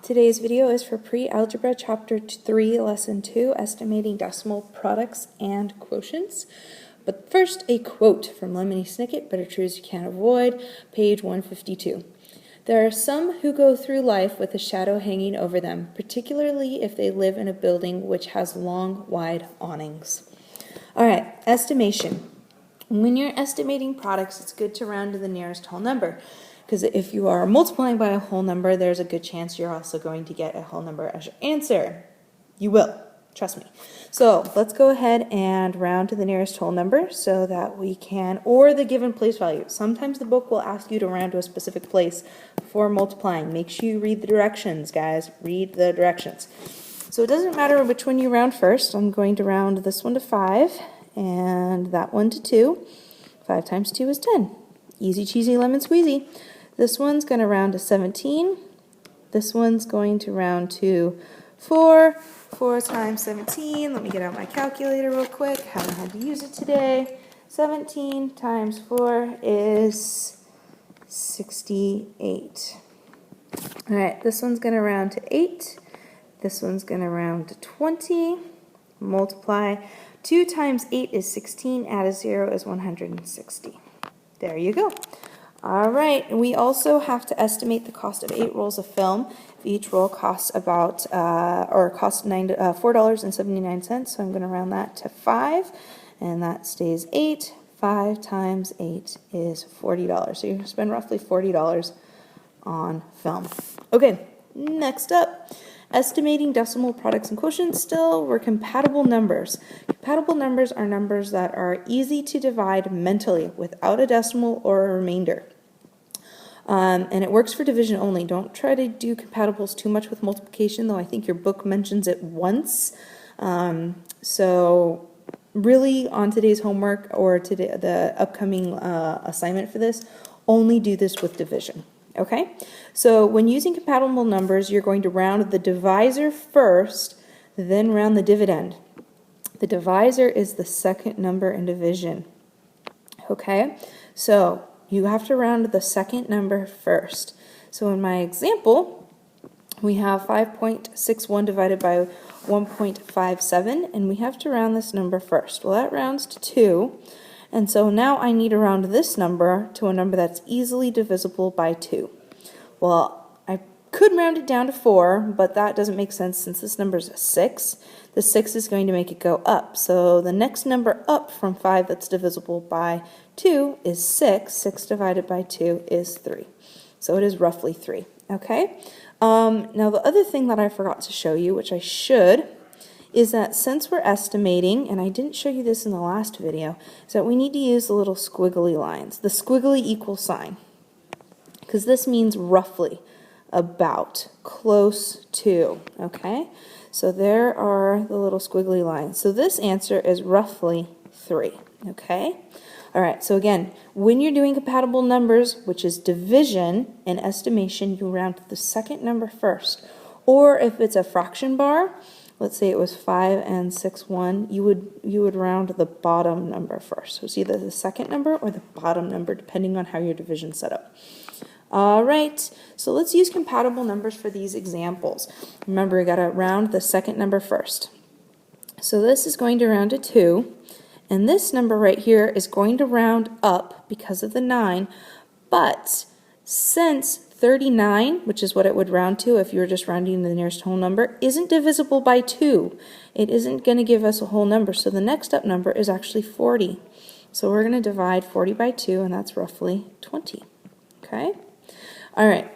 Today's video is for Pre-Algebra Chapter 3, Lesson 2, Estimating Decimal Products and Quotients. But first, a quote from Lemony Snicket, Better Truths You Can't Avoid, page 152. There are some who go through life with a shadow hanging over them, particularly if they live in a building which has long, wide awnings. All right, estimation. When you're estimating products, it's good to round to the nearest whole number. Because if you are multiplying by a whole number, there's a good chance you're also going to get a whole number as your answer. You will, trust me. So let's go ahead and round to the nearest whole number so that we can, or the given place value. Sometimes the book will ask you to round to a specific place for multiplying. Make sure you read the directions, guys. Read the directions. So it doesn't matter which one you round first. I'm going to round this one to 5 and that one to 2. 5 times 2 is 10. Easy cheesy lemon squeezy. This one's going to round to 17. This one's going to round to 4. 4 times 17. Let me get out my calculator real quick. Haven't had to use it today. 17 times 4 is 68. All right, this one's going to round to 8. This one's going to round to 20. Multiply. 2 times 8 is 16. Add a 0 is 160. There you go. All right, we also have to estimate the cost of 8 rolls of film. If each roll costs about, costs $4.79, so I'm going to round that to 5, and that stays 8. 5 times 8 is $40. So you're going to spend roughly $40 on film. Okay, next up, estimating decimal products and quotients. Still, we're compatible numbers. Compatible numbers are numbers that are easy to divide mentally without a decimal or a remainder. And it works for division only. Don't try to do compatibles too much with multiplication, though I think your book mentions it once. So really on today's homework or today, the upcoming assignment for this, only do this with division. Okay? So when using compatible numbers, you're going to round the divisor first, then round the dividend. The divisor is the second number in division. Okay? So you have to round the second number first. So in my example, we have 5.61 divided by 1.57, and we have to round this number first. Well, that rounds to 2, and so now I need to round this number to a number that's easily divisible by 2. Well, I could round it down to 4, but that doesn't make sense since this number is a 6. The 6 is going to make it go up. So the next number up from 5 that's divisible by 2 is 6. 6 divided by 2 is 3. So it is roughly 3. Okay? Now the other thing that I forgot to show you, which I should, is that since we're estimating, and I didn't show you this in the last video, is that we need to use the little squiggly lines, the squiggly equal sign, because this means roughly, about, close to, okay? So there are the little squiggly lines. So this answer is roughly 3, okay? All right, so again, when you're doing compatible numbers, which is division and estimation, you round to the second number first. Or if it's a fraction bar, let's say it was 5 and 6, 1, you would round the bottom number first. So it's either the second number or the bottom number, depending on how your division's set up. All right, so let's use compatible numbers for these examples. Remember, you got to round the second number first. So this is going to round to 2, and this number right here is going to round up because of the 9, but since 39, which is what it would round to if you were just rounding to the nearest whole number, isn't divisible by 2, it isn't going to give us a whole number, so the next up number is actually 40. So we're going to divide 40 by 2, and that's roughly 20. Okay? All right,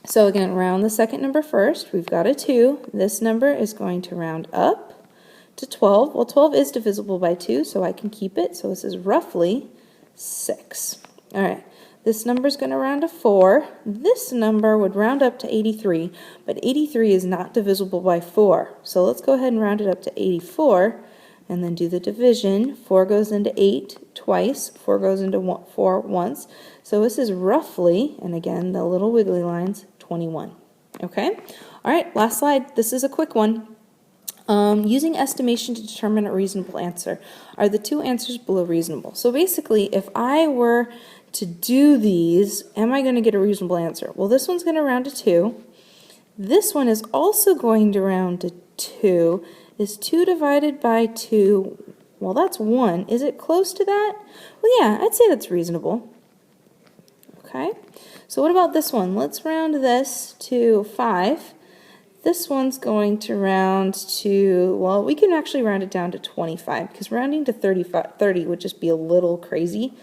so again, round the second number first. We've got a 2. This number is going to round up to 12. Well, 12 is divisible by 2, so I can keep it. So this is roughly 6. All right, this number is going to round to 4. This number would round up to 83, but 83 is not divisible by 4. So let's go ahead and round it up to 84, and then do the division. 4 goes into 8 twice. 4 goes into 4 once. So this is roughly, and again, the little wiggly lines, 21. Okay? All right, last slide. This is a quick one. Using estimation to determine a reasonable answer. Are the two answers below reasonable? So basically, if I were to do these, am I going to get a reasonable answer? Well, this one's going to round to 2. This one is also going to round to 2. Is 2 divided by 2, well, that's 1. Is it close to that? Well, yeah, I'd say that's reasonable. Okay, so what about this one? Let's round this to 5. This one's going to round to, well, we can actually round it down to 25 because rounding to 30 would just be a little crazy.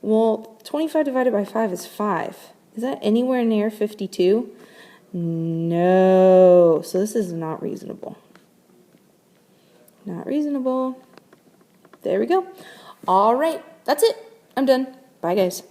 Well, 25 divided by 5 is 5. Is that anywhere near 52? No, so this is not reasonable. Not reasonable. There we go. All right, that's it. I'm done. Bye, guys.